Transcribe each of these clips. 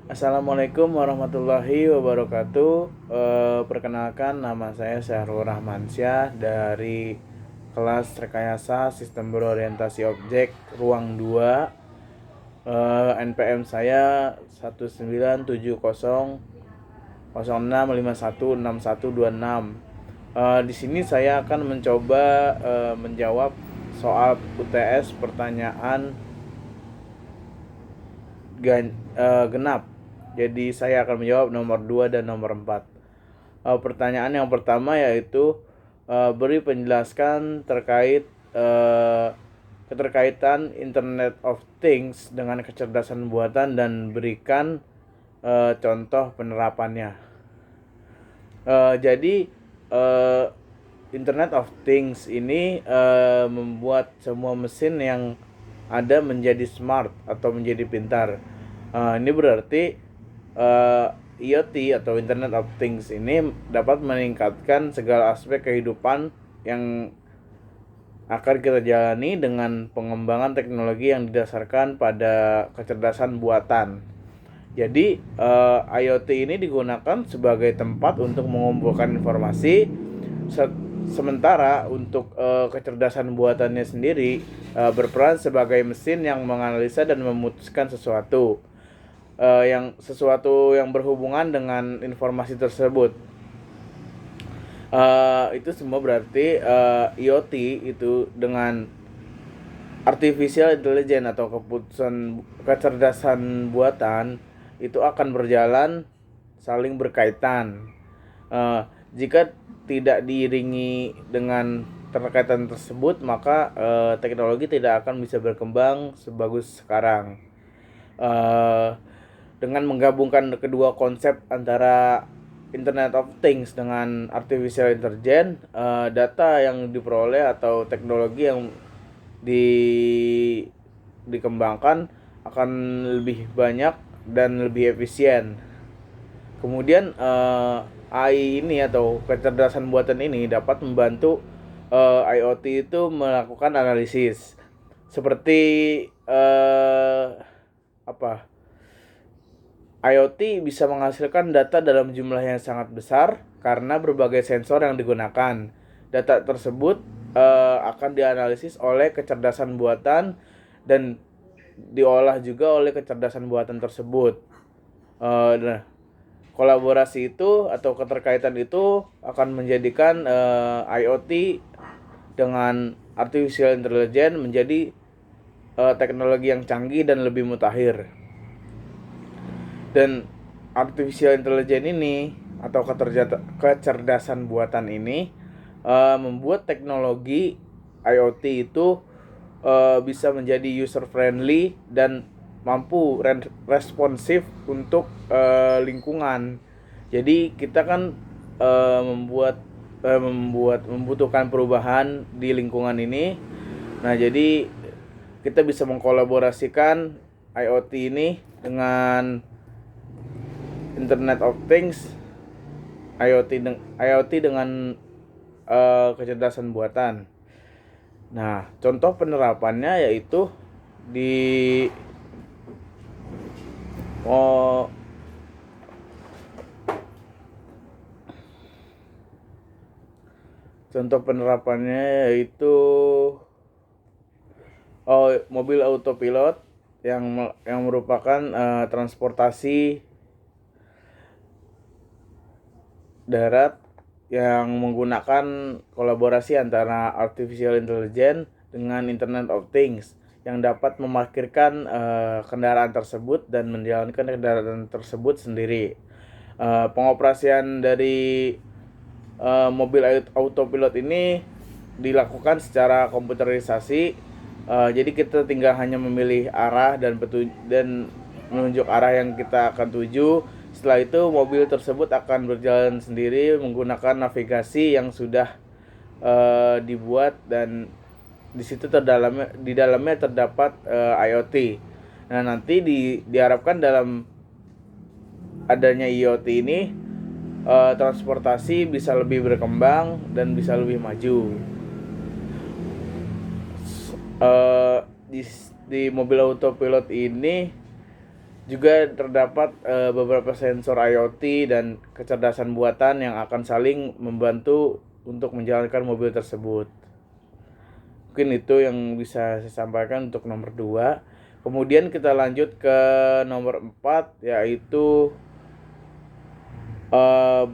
Assalamualaikum warahmatullahi wabarakatuh. Perkenalkan, nama saya Syahrul Rahmansyah dari kelas Rekayasa Sistem Berorientasi Objek Ruang 2. NPM saya 1970065166126. Di sini saya akan mencoba menjawab soal UTS pertanyaan genap. Jadi saya akan menjawab nomor 2 dan nomor 4. Pertanyaan yang pertama yaitu beri penjelasan terkait keterkaitan Internet of Things dengan kecerdasan buatan dan berikan contoh penerapannya. Jadi Internet of Things ini membuat semua mesin yang ada menjadi smart atau menjadi pintar. Ini berarti IoT atau Internet of Things ini dapat meningkatkan segala aspek kehidupan yang akan kita jalani dengan pengembangan teknologi yang didasarkan pada kecerdasan buatan. Jadi IoT ini digunakan sebagai tempat untuk mengumpulkan informasi, sementara untuk kecerdasan buatannya sendiri berperan sebagai mesin yang menganalisa dan memutuskan sesuatu yang berhubungan dengan informasi tersebut. Itu semua berarti IoT itu dengan artificial intelligence atau kecerdasan buatan itu akan berjalan saling berkaitan. Jika tidak diiringi dengan keterkaitan tersebut, maka teknologi tidak akan bisa berkembang sebagus sekarang. Dengan menggabungkan kedua konsep antara Internet of Things dengan artificial intelligence, data yang diperoleh atau teknologi yang dikembangkan akan lebih banyak dan lebih efisien. Kemudian AI ini atau kecerdasan buatan ini dapat membantu IoT itu melakukan analisis seperti IoT bisa menghasilkan data dalam jumlah yang sangat besar karena berbagai sensor yang digunakan. Data tersebut akan dianalisis oleh kecerdasan buatan dan diolah juga oleh kecerdasan buatan tersebut. Nah, kolaborasi itu atau keterkaitan itu akan menjadikan IoT dengan artificial intelligence menjadi teknologi yang canggih dan lebih mutakhir. Dan artificial intelligence ini atau kecerdasan buatan ini membuat teknologi IoT itu bisa menjadi user friendly dan mampu responsif untuk lingkungan. Jadi kita kan membutuhkan perubahan di lingkungan ini. Nah, jadi kita bisa mengkolaborasikan IoT ini dengan Internet of Things, IoT dengan kecerdasan buatan. Nah, contoh penerapannya yaitu di mobil autopilot yang merupakan transportasi darat yang menggunakan kolaborasi antara artificial intelligence dengan Internet of Things yang dapat memarkirkan kendaraan tersebut dan menjalankan kendaraan tersebut sendiri. Pengoperasian dari mobil autopilot ini dilakukan secara komputerisasi. Jadi kita tinggal hanya memilih arah dan menunjuk arah yang kita akan tuju. Setelah itu mobil tersebut akan berjalan sendiri menggunakan navigasi yang sudah dibuat, dan di situ di dalamnya terdapat IoT. Nah, nanti diharapkan dalam adanya IoT ini transportasi bisa lebih berkembang dan bisa lebih maju. Di mobil autopilot ini Juga terdapat beberapa sensor IoT dan kecerdasan buatan yang akan saling membantu untuk menjalankan mobil tersebut. Mungkin itu yang bisa saya sampaikan untuk nomor 2. Kemudian kita lanjut ke nomor 4, yaitu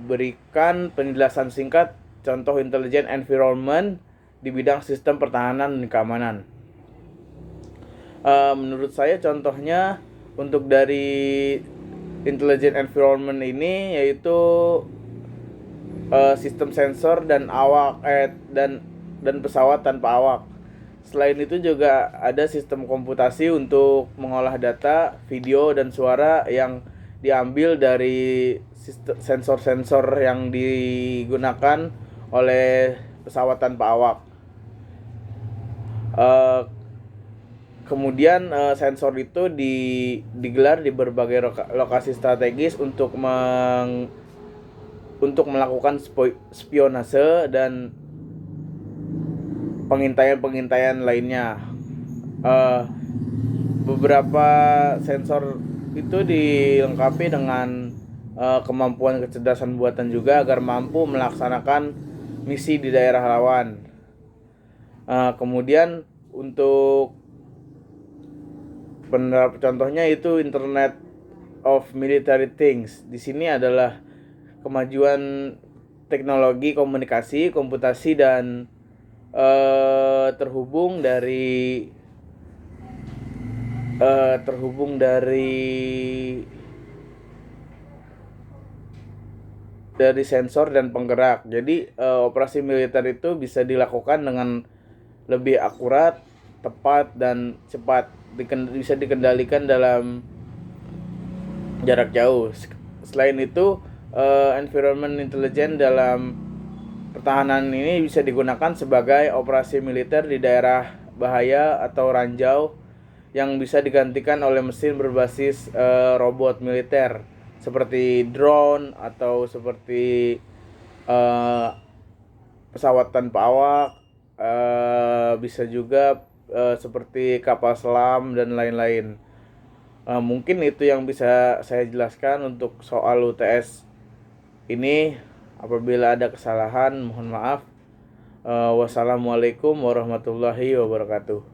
berikan penjelasan singkat contoh intelligent environment di bidang sistem pertahanan dan keamanan. Menurut saya contohnya untuk dari intelligent environment ini yaitu sistem sensor dan dan pesawat tanpa awak. Selain itu juga ada sistem komputasi untuk mengolah data, video dan suara yang diambil dari sensor-sensor yang digunakan oleh pesawat tanpa awak. Kemudian sensor itu digelar di berbagai lokasi strategis untuk melakukan spionase dan pengintaian lainnya. Beberapa sensor itu dilengkapi dengan kemampuan kecerdasan buatan juga agar mampu melaksanakan misi di daerah lawan. Kemudian untuk contohnya itu Internet of Military Things. Di sini adalah kemajuan teknologi komunikasi, komputasi dan terhubung dari sensor dan penggerak. Jadi operasi militer itu bisa dilakukan dengan lebih akurat, tepat dan cepat, bisa dikendalikan dalam jarak jauh. Selain itu, environment intelligence dalam pertahanan ini bisa digunakan sebagai operasi militer di daerah bahaya atau ranjau yang bisa digantikan oleh mesin berbasis robot militer seperti drone atau seperti pesawat tanpa awak, bisa juga seperti kapal selam dan lain-lain. Mungkin itu yang bisa saya jelaskan untuk soal UTS ini. Apabila ada kesalahan mohon maaf. Wassalamualaikum warahmatullahi wabarakatuh.